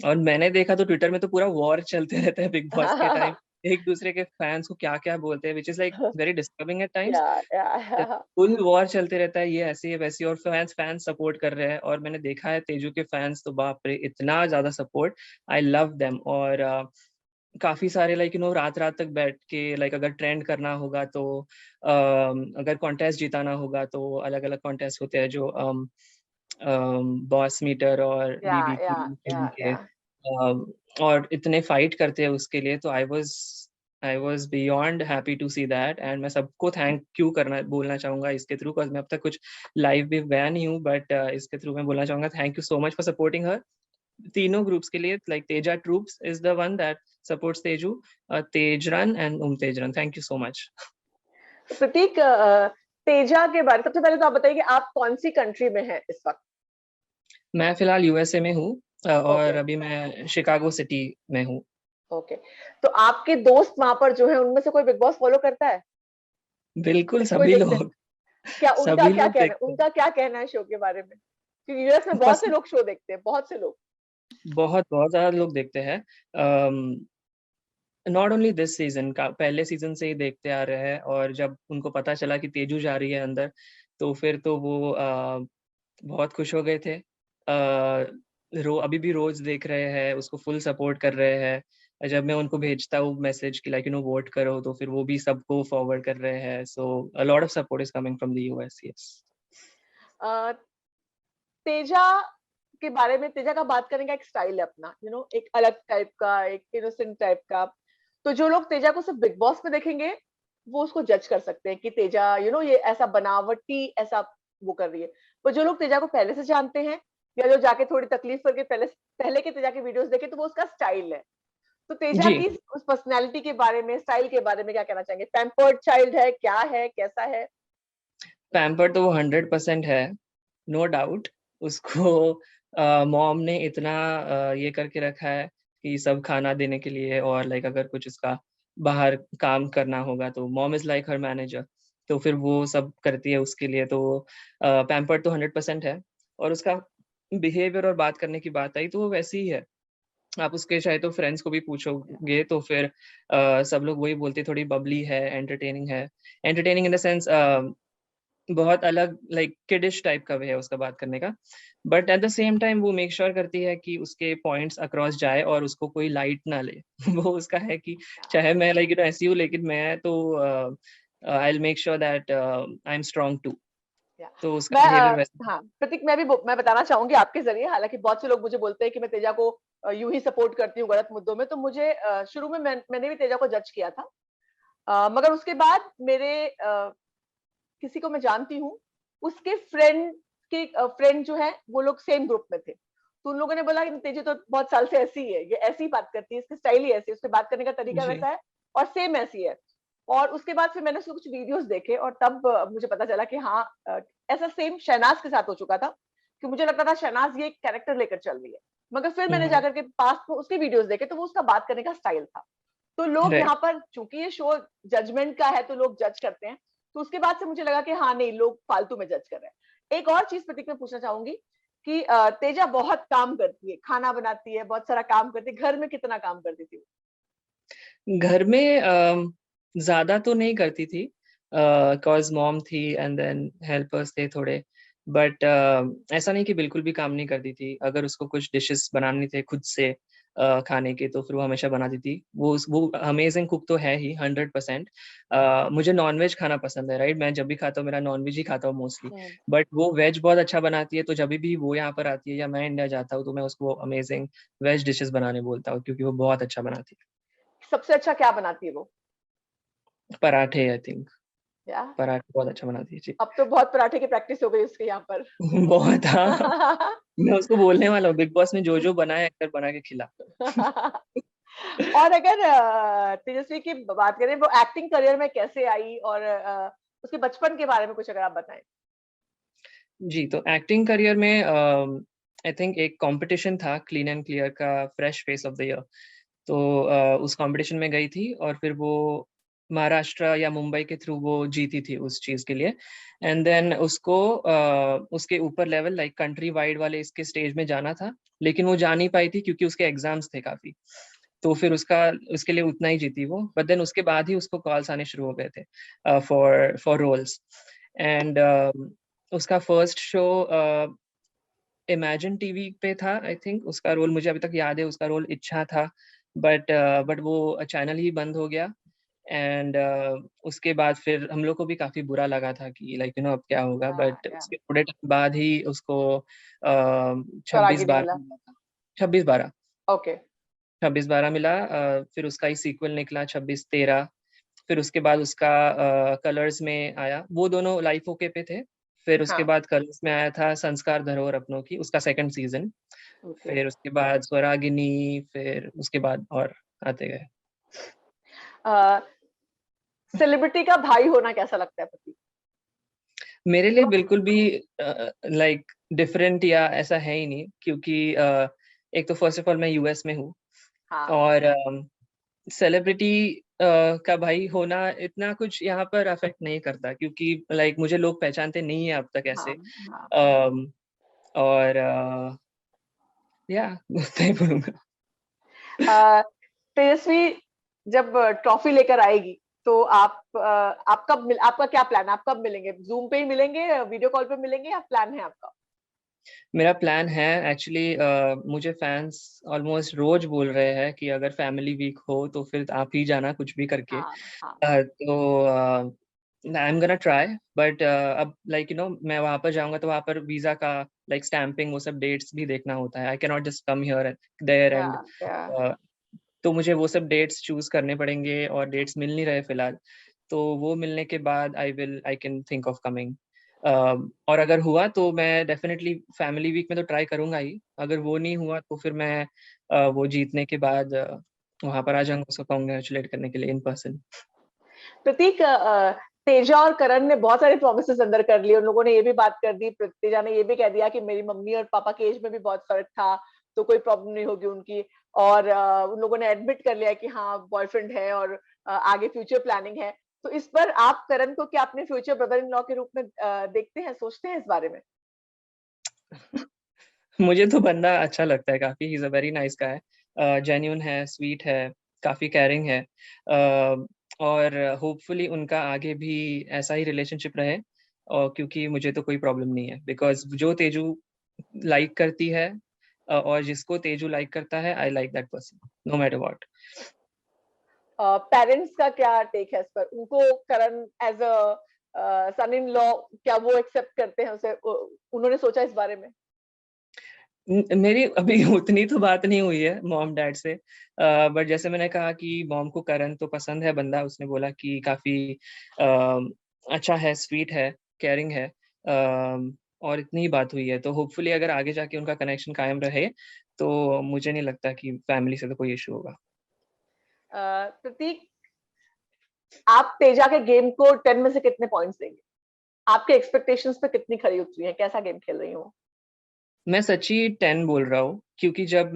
और मैंने देखा तो ट्विटर में तो पूरा वॉर चलते रहता है बिग बॉस के टाइम, एक-दूसरे के फैंस को क्या-क्या बोलते हैं, which is very disturbing at times. Yeah yeah full war चलते रहता है, ये ऐसी है वैसी, और फैंस फैंस सपोर्ट कर रहे हैं, और मैंने देखा है तेजू के फैंस तो बाप रे! इतना ज़्यादा सपोर्ट, आई लव देम। और काफ़ी सारे लाइक रात-रात तक बैठ के लाइक अगर ट्रेंड करना होगा तो अगर कॉन्टेस्ट जिताना होगा तो अलग-अलग कॉन्टेस्ट होते हैं जो बॉस मीटर और बीबीक्यू फिल्म के या और इतने फाइट करते हैं उसके लिए तो I was beyond happy to see that and मैं सबको थैंक यू करना बोलना चाहूँगा इसके थ्रू बिकॉज़ मैं अब तक कुछ लाइव भी गया नहीं हूँ बट इसके थ्रू मैं बोलना चाहूँगा thank you so much for supporting her. तीनों ग्रुप्स के लिए like Teja troops is the one that supports Teju, TejRan and TejRan. Thank you so much. तो प्रतीक, तेजा के बारे सबसे पहले तो आप बताइए कि आप कौन सी कंट्री में हैं इस वक्त? मैं फ़िलहाल यूएसए में हूँ और ओके, अभी मैं शिकागो सिटी में हूँ। ओके। तो आपके दोस्त वहां पर जो है उनमें से कोई बिग बॉस फॉलो करता है? बिल्कुल कोई सभी देखते हैं? लोग क्या उनका सभी क्या लोग कहना है, देखते हैं। उनका क्या कहना है शो के बारे में? क्योंकि यूएस में बहुत से पसंद लोग शो देखते हैं, बहुत से लोग। बहुत ज़्यादा लोग देखते हैं। अम नॉट ओनली दिस सीज़न का पहले सीज़न से ही देखते आ रहे हैं और जब उनको पता चला कि तेजू जा रही है अंदर, तो फिर तो वो बहुत खुश हो गए थे। रो अभी भी रोज़ देख रहे हैं, उसको फुल सपोर्ट कर रहे हैं। जब मैं उनको भेजता हूँ मैसेज कि लाइक वोट करो, तो फिर वो भी सबको फॉरवर्ड कर रहे हैं। So a lot of support is coming from the US, yes. Uh, Teja के बारे में, तेजा का बात करने का एक स्टाइल है अपना, एक अलग टाइप का, एक इनोसेंट टाइप का। तो जो लोग तेजा को सिर्फ बिग बॉस में देखेंगे, वो उसको जज कर सकते हैं कि तेजा ये ऐसा बनावटी ऐसा वो कर रही है। पर जो लोग तेजा को पहले से जानते हैं, या जो जाके थोड़ी तकलीफ करके पहले पहले के तेजा के वीडियोस देखे, तो वो उसका स्टाइल है। तो तेजा जी, की उस पर्सनैलिटी के बारे में, स्टाइल के बारे में क्या कहना चाहेंगे? पैम्पर्ड चाइल्ड है, क्या है, कैसा है? पैम्पर्ड तो वो 100% है, नो डाउट। उसको मॉम ने इतना ये करके रखा है कि सब खाना देने के लिए और लाइक अगर कुछ उसका बाहर काम करना होगा तो mom is like her manager, तो फिर वो सब करती है उसके लिए। तो पैम्पर्ड तो 100% है और उसका बिहेवियर और बात करने की बात आई तो वो वैसी ही है। आप उसके शायद तो फ्रेंड्स को भी पूछोगे तो फिर सब लोग वही बोलते हैं, थोड़ी बबली है, एंटरटेनिंग है। एंटरटेनिंग इन द सेंस बहुत अलग लाइक किडिश टाइप का वे है उसका बात करने का। But at the same time वो मेक श्योर करती है कि उसके पॉइंट्स अक्रॉस जाए और उसको कोई लाइट ना ले। वो उसका है कि चाहे मैं लाइक ऐसी हूँ लेकिन मैं तो I will make sure that I am strong too. या तो उसका मैं बिहेवियर वैसा। हाँ प्रतीक, मैं बताना चाहूंगी आपके जरिए, हालांकि बहुत से लोग मुझे बोलते हैं कि मैं तेजा को यूं ही सपोर्ट करती हूँ गलत मुद्दों में। तो मुझे शुरू में मैंने भी तेजा को जज किया था। मगर उसके बाद मेरे किसी को मैं जानती हूँ, उसके फ्रेंड जो है वो लोग सेम ग्रुप में थे। तो उन लोगों ने बोला कि तेजी तो बहुत साल से ऐसी है, ये ऐसी बात करती है, इसकी स्टाइल ही ऐसी है, उससे बात करने का तरीका जी, वैसा है और सेम ऐसी है। और उसके बाद फिर मैंने उसके कुछ वीडियोस देखे और तब मुझे पता चला कि हाँ, ऐसा सेम शहनाज के साथ हो चुका था, कि मुझे लगता था शहनाज ये कैरेक्टर लेकर चल रही है। मगर फिर मैंने जाकर के पास में उसके वीडियोस देखे, तो वो उसका बात करने का स्टाइल था। तो लोग राइट। यहाँ पर, चूंकि ये शो जजमेंट का है, तो लोग जज करते हैं। तो उसके बाद से मुझे लगा कि हाँ नहीं, लोग फालतू में जज कर रहे हैं। एक और चीज प्रतीक मैं पूछना चाहूंगी कि तेजा बहुत काम करती है, खाना बनाती है, बहुत सारा काम करती है। घर में कितना काम करती थी? घर में ज़्यादा तो नहीं करती थी कॉज़ मॉम थी एंड देन हेल्पर्स थे थोड़े। बट ऐसा नहीं कि बिल्कुल भी काम नहीं करती थी। अगर उसको कुछ डिशेज़ बनाने थे खुद से खाने के तो फिर वो हमेशा बनाती थी। वो अमेज़िंग कुक तो है ही 100%। मुझे नॉन-वेज खाना पसंद है, राइट? मैं जब भी खाता हूँ मेरा नॉन-वेज ही खाता हूँ मोस्टली। हम्म। बट वो वेज बहुत अच्छा बनाती है तो जभी भी वो यहाँ पर आती है या मैं इंडिया जाता हूँ तो मैं उसको अमेज़िंग वेज डिशेज़ बनाने बोलता हूँ क्योंकि वो बहुत अच्छा बनाती है। सबसे अच्छा क्या बनाती है वो? पराठे आई थिंक, या पराठे बहुत अच्छा बनाती है, जी। अब तो बहुत पराठे की प्रैक्टिस हो गई उसके यहाँ पर। बहुत हाँ, मैं उसको बोलने वाला हूँ बिग बॉस में जो-जो बनाए अक्सर बना के खिला। और अगर तेजस्वी की बात करें, वो एक्टिंग करियर में कैसे आई, और उसके बचपन के बारे में कुछ अगर आप बताएं। जी, तो एक्टिंग करियर में आई थिंक एक कॉम्पिटिशन था क्लीन एंड क्लियर का fresh face of the year. तो उस कॉम्पिटिशन में गई थी और फिर वो महाराष्ट्र या मुंबई के थ्रू वो जीती थी उस चीज़ के लिए। एंड देन उसको उसके ऊपर लेवल लाइक कंट्री वाइड वाले इसके स्टेज में जाना था, लेकिन वो जा नहीं पाई थी क्योंकि उसके एग्ज़ाम्स थे काफ़ी। तो फिर उसके लिए उतना ही जीती वो, बट देन उसके बाद ही उसको कॉल्स आने शुरू हो गए थे फॉर रोल्स। एंड उसका फर्स्ट शो इमेजिन टीवी पे था आई थिंक। उसका रोल मुझे अभी तक याद है, उसका रोल इच्छा था। बट वो चैनल ही बंद हो गया। एंड उसके बाद फिर हम लोग को भी काफी बुरा लगा था कि लाइक यू नो अब क्या होगा, बट या उसके थोड़े टाइम बाद ही उसको छब्बीस स्वरागिनी बारह मिला। मिला था। 26/12। ओके। 26/12 मिला। फिर उसका ही सीक्वल निकला 26/13। फिर उसके बाद उसका कलर्स में आया, वो दोनों लाइफ ओके पे थे। फिर उसके हाँ। बाद कलर्स में आया था संस्कार धरोहर अपनों की, उसका सेकंड सीजन। ओके। फिर उसके बाद स्वरागिनी, फिर उसके बाद और आते गए। सेलिब्रिटी का भाई होना कैसा लगता है प्रतीक? मेरे लिए बिल्कुल भी लाइक डिफरेंट या ऐसा है ही नहीं, क्योंकि एक तो फर्स्ट ऑफ ऑल मैं यूएस में हूँ, हाँ और सेलिब्रिटी का भाई होना इतना कुछ यहाँ पर अफेक्ट नहीं करता, क्योंकि लाइक मुझे लोग पहचानते नहीं है अब तक हाँ ऐसे। हाँ। um, और या उतना ही बोलूंगा। अ, तेजस्वी जब ट्रॉफी लेकर आएगी तो आप कब आपका क्या प्लान है? आप कब मिलेंगे? जूम पे ही मिलेंगे, वीडियो कॉल पे मिलेंगे, या प्लान है आपका? मेरा प्लान है एक्चुअली। मुझे फैंस ऑलमोस्ट रोज बोल रहे हैं कि अगर फैमिली वीक हो तो फिर आप ही जाना कुछ भी करके। हाँ हाँ। तो I am gonna try, but अब लाइक यू नो मैं वहां पर जाऊंगा तो वहां पर वीजा का लाइक स्टैंपिंग वो सब डेट्स भी देखना होता है। I can not just come here there yeah and या तो मुझे वो सब डेट्स चूज करने पड़ेंगे, और डेट्स मिल नहीं रहे फिलहाल। तो वो मिलने के बाद I can think of coming. और अगर हुआ तो मैं डेफिनेटली फैमिली वीक में तो ट्राई करूंगा ही। अगर वो नहीं हुआ तो फिर मैं वो जीतने के बाद वहां पर आ जाऊंगा उसको कॉन्ग्रेचुलेट करने के लिए इन पर्सन। प्रतीक, तेजा और करण ने बहुत सारे प्रोमिसेस अंदर कर लिए। उन लोगों ने ये भी बात कर दी, तेजा ने ये भी कह दिया कि मेरी मम्मी और पापा के एज में भी बहुत फर्क था, तो कोई प्रॉब्लम नहीं होगी उनकी। और उन लोगों ने एडमिट कर लिया कि हाँ बॉयफ्रेंड है, और आगे फ्यूचर प्लानिंग है। तो इस पर आप करण को क्या अपने फ्यूचर ब्रदर इन लॉ के रूप में देखते हैं, सोचते हैं इस बारे में? मुझे तो बंदा अच्छा लगता है काफी। He is a very nice guy, genuine है, स्वीट है, काफी केयरिंग है। और होपफुली उनका आगे भी ऐसा ही रिलेशनशिप रहे। और क्योंकि मुझे तो कोई प्रॉब्लम नहीं है, बिकॉज जो तेजू लाइक करती है और जिसको तेजू लाइक करता है, I like that person no matter what. Parents का क्या टेक है इस पर? उनको करण as a sun in law, क्या वो एक्सेप्ट करते हैं उसे? उन्होंने सोचा इस बारे में? मेरी अभी उतनी तो बात नहीं हुई है मॉम डैड से। बट जैसे मैंने कहा कि मॉम को करण तो पसंद है बंदा, उसने बोला कि काफी अच्छा है, स्वीट है, केयरिंग है। और इतनी ही बात हुई है, तो होपफुली अगर आगे जाके उनका कनेक्शन कायम रहे तो मुझे नहीं लगता कि फैमिली से तो कोई इशू होगा। प्रतीक, आप तेजा के गेम को 10 में से कितने पॉइंट्स देंगे? आपके एक्सपेक्टेशंस पे कितनी खरी उतरी है? कैसा गेम खेल रही हूँ? मैं सच्ची 10 बोल रहा हूँ, क्योंकि जब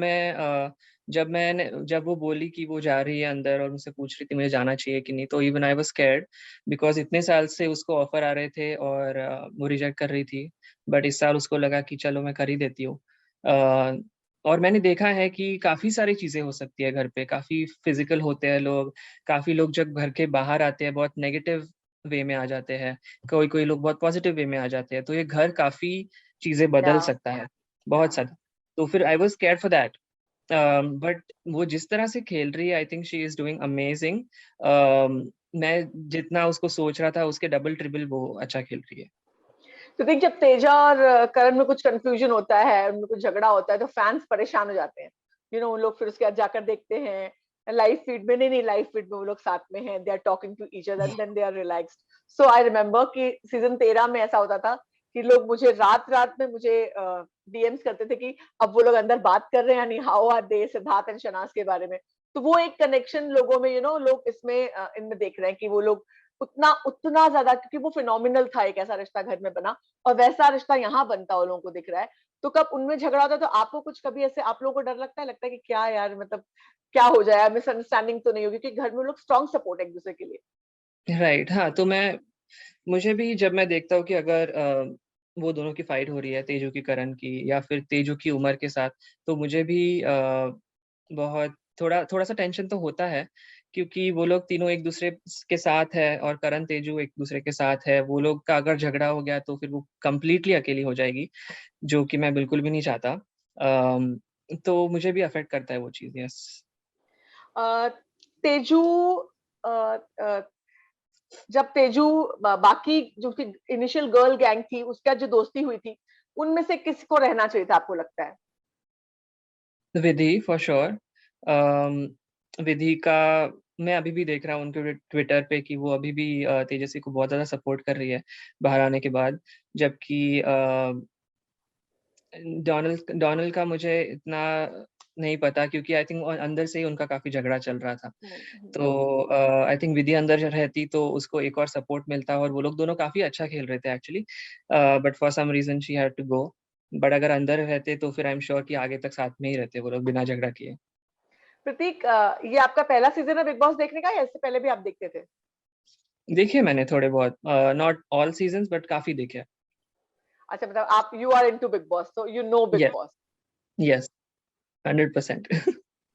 वो बोली कि वो जा रही है अंदर और मुझसे पूछ रही थी मुझे जाना चाहिए कि नहीं, तो even I was scared, because इतने साल से उसको ऑफर आ रहे थे और वो रिजेक्ट कर रही थी। बट इस साल उसको लगा कि चलो मैं कर ही देती हूँ। और मैंने देखा है कि काफी सारी चीजें हो सकती है घर पे, काफी फिजिकल होते हैं लोग। काफी लोग जब घर के बाहर आते हैं बहुत नेगेटिव वे में आ जाते हैं, कोई कोई लोग बहुत पॉजिटिव वे में आ जाते हैं, तो ये घर काफी चीजें या बदल सकता है, या बहुत ज्यादा। तो फिर I was care for that. But वो जिस तरह से खेल रही है, I think she is doing amazing. मैं जितना उसको सोच रहा था उसके डबल ट्रिपल वो अच्छा खेल रही है। तो देख, जब तेजा और करण में कुछ कंफ्यूजन होता है, उनमें कुछ झगड़ा होता है, तो फैंस परेशान हो जाते हैं। उन लोग फिर उसके बाद जाकर देखते हैं लाइव फीड में, नहीं लाइव फीड में वो लोग साथ में हैं, they are talking to each other, then they are relaxed. So I remember कि सीजन 13 में ऐसा होता था कि लोग मुझे रात रात में मुझे डीएम्स करते थे कि अब वो लोग अंदर बात कर रहे हैं यानी how are they, Siddharth and Shehnaaz के बारे में। तो वो एक कनेक्शन लोगों में लोग इसमें इनमें देख रहे हैं कि वो लोग उतना उतना ज्यादा, क्योंकि वो फिनोमिनल था एक ऐसा रिश्ता घर में बना, और वैसा रिश्ता यहाँ बनता हो लोगों को दिख रहा है। तो कब उनमें झगड़ा होता है तो आपको कुछ कभी ऐसे आप लोगों को डर लगता है कि क्या यार, मतलब क्या हो जाए, मिसअंडरस्टैंडिंग तो नहीं होगी? क्योंकि घर में लोग स्ट्रॉन्ग सपोर्ट एक दूसरे के लिए। राइट, हाँ। तो मुझे भी जब मैं देखता हूँ कि अगर वो दोनों की फाइट हो रही है, तेजू की करण की या फिर तेजू की उमर के साथ, तो मुझे भी बहुत थोड़ा थोड़ा सा टेंशन तो होता है, क्योंकि वो लोग तीनों एक दूसरे के साथ है और करण तेजू एक दूसरे के साथ है। वो लोग का अगर झगड़ा हो गया तो फिर वो कंप्लीटली अकेली हो जाएगी, जो कि मैं बिल्कुल भी नहीं चाहता। तो मुझे भी अफेक्ट करता है वो चीज। यस। अ, तेजू अ, अ, जब तेजू बाकी जो उसकी इनिशियल गर्ल गैंग थी उसका जो दोस्ती हुई थी, उनमें से किसको रहना चाहिए था आपको लगता है? विधि फॉर श्योर। विधि का मैं अभी भी देख रहा हूँ उनके ट्विटर पे कि वो अभी भी तेजस्वी को बहुत ज़्यादा सपोर्ट कर रही है बाहर आने के बाद। जबकि डोनाल्ड डोनाल्ड का मुझे इतना नहीं पता क्योंकि आई थिंक अंदर से ही उनका काफ़ी झगड़ा चल रहा था। हम्म। तो आई थिंक विधि अंदर रहती तो उसको एक और सपोर्ट मिलता और वो लोग दोनों काफ़ी अच्छा खेल रहे थे actually. But for some reason she had to go. But अगर अंदर रहते तो फिर आई एम श्योर कि आगे तक साथ में ही रहते वो लोग बिना झगड़ा किए। प्रतीक, ये आपका पहला सीजन है बिग बॉस देखने का या इससे पहले भी आप देखते थे? देखे मैंने थोड़े बहुत, नॉट ऑल सीजन्स बट काफ़ी देखे। अच्छा, मतलब आप you are into Bigg Boss, तो you know Bigg yes, Boss. Yes, 100%।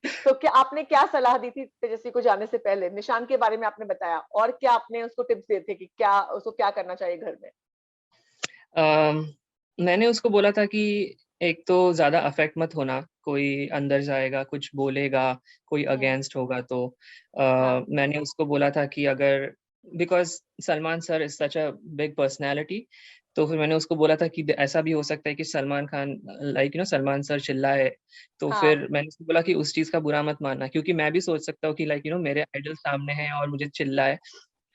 तो क्या आपने क्या सलाह दी थी तेजस्वी को जाने से पहले? निशान के बारे में आपने बताया, और क्या आपने उसको टिप्स दिए थे कि क्या उसको क्या करना चाहिए घर में? अम, मैंने उसको बोला था कि एक तो ज़्यादा अफेक्ट मत होना, कोई अंदर जाएगा, कुछ बोलेगा, कोई हम्म। अगेंस्ट होगा तो हाँ। मैंने उसको बोला था कि अगर because Salman sir is such a big personality, तो फिर मैंने उसको बोला था कि ऐसा भी हो सकता है कि सलमान खान लाइक सलमान सर चिल्लाए, तो हाँ। फिर मैंने उसको बोला कि उस चीज़ का बुरा मत मानना क्योंकि मैं भी सोच सकता हूँ कि लाइक मेरे आइडल सामने हैं और मुझे चिल्लाए,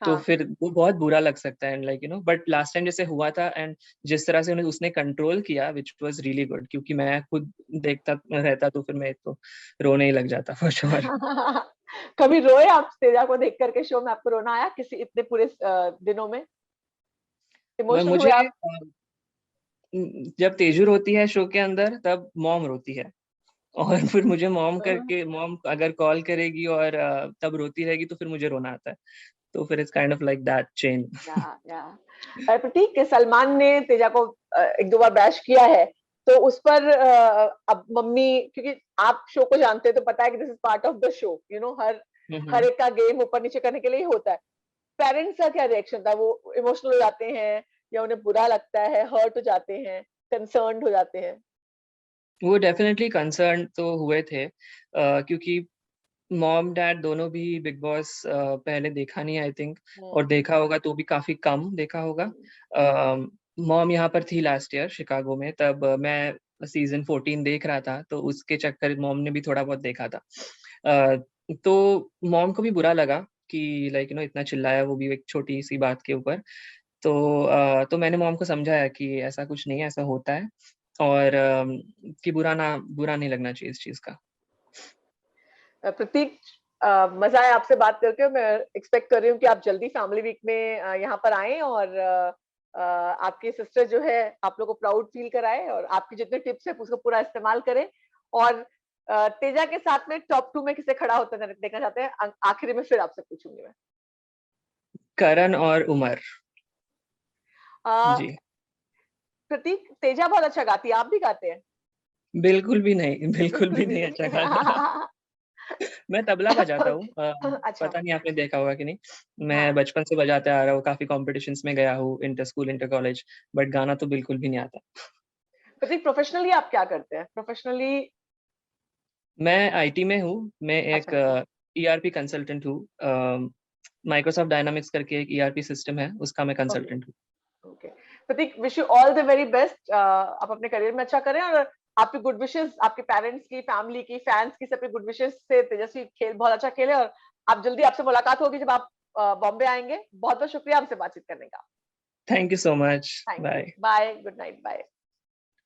तो हाँ। फिर वो बहुत बुरा लग सकता है and like but last time जैसे हुआ था एंड जिस तरह से उसने कंट्रोल किया व्हिच वाज रियली गुड क्योंकि मैं खुद देखता रहता तो फिर मैं तो रोने ही लग जाता फॉर श्योर। कभी रोए आप तेजा को देख करके शो में? आपको रोना आया किसी इतने पूरे दिनों में? इमोशनल हुए मुझे आप? जब तेजू रोती है शो के अंदर तब मॉम रोती है और फिर मुझे मॉम करके मॉम अगर कॉल करेगी और तब रोती रहेगी तो फिर मुझे रोना आता है, तो फिर it's kind of like that chain. या प्रतीक, सलमान ने तेजा को एक दो बार बैश किया है, तो उस पर अब मम्मी, क्योंकि आप शो को जानते हैं तो पता है कि this is part of the show, हर हर एक का गेम ऊपर नीचे करने के लिए ही होता है। पेरेंट्स का क्या रिएक्शन था? वो इमोशनल हो जाते हैं या उन्हें बुरा लगता है, हर्ट हो जाते हैं, कंसर्न्ड हो जाते हैं? वो डेफिनेटली कंसर्न तो हुए थे, क्योंकि मॉम डैड दोनों भी बिग बॉस पहले देखा नहीं आई थिंक, हम्म। और देखा होगा तो भी काफी कम देखा होगा। मॉम यहाँ पर थी लास्ट ईयर शिकागो में, तब मैं सीजन 14 देख रहा था तो उसके चक्कर मॉम ने भी थोड़ा बहुत देखा था। तो मॉम को भी बुरा लगा कि लाइक इतना चिल्लाया वो भी एक छोटी सी बात के ऊपर। तो मैंने मॉम को समझाया कि ऐसा कुछ नहीं है, ऐसा होता है और कि बुरा नहीं लगना चाहिए इस चीज का। प्रतीक, मजा आया आपसे बात करके। मैं एक्सपेक्ट कर रही हूँ कि आप जल्दी फैमिली वीक में यहाँ पर आएं और आपकी सिस्टर जो है आप लोग को प्राउड फील कराए और आपके जितने टिप्स है उसको पूरा इस्तेमाल करें। और तेजा के साथ में टॉप 2 में किसे खड़ा होता है देखना चाहते हैं? आखिरी में फिर आपसे पूछूंगी मैं। करण और उमर। अ, जी। प्रतीक, तेजा बहुत अच्छा गाती है, आप भी गाते हैं? बिल्कुल भी नहीं, बिल्कुल बिल्कुल भी भी नहीं नहीं। अच्छा गाता। मैं तबला बजाता हूँ, अच्छा। पता नहीं आपने देखा होगा कि नहीं। मैं हाँ। बचपन से बजाते आ रहा हूँ, काफ़ी कॉम्पिटिशन्स में गया हूँ, inter school, inter college, but गाना तो बिल्कुल भी नहीं आता। प्रतीक, प्रोफेशनली आप क्या करते हैं प्रोफेशनली? मैं आईटी में हूँ, मैं अच्छा। एक ईआरपी कंसल्टेंट हूँ। माइक्रोसॉफ्ट डायनामिक्स करके एक ईआरपी सिस्टम है, उसका मैं ओके। कंसल्टेंट हूँ। Okay Pratik, wish you all the very best. आप अपने करियर में अच्छा करें, और आपकी गुड विशेस आपके पेरेंट्स की, फैमिली की, फैंस की, सबके गुड विशेस से तेजस्वी खेल बहुत अच्छा खेले, और आप जल्दी, आपसे मुलाकात होगी जब आप बॉम्बे आएंगे। बहुत बहुत शुक्रिया हमसे बातचीत करने का। Thank you so much, thank you, bye. Bye, good night, bye.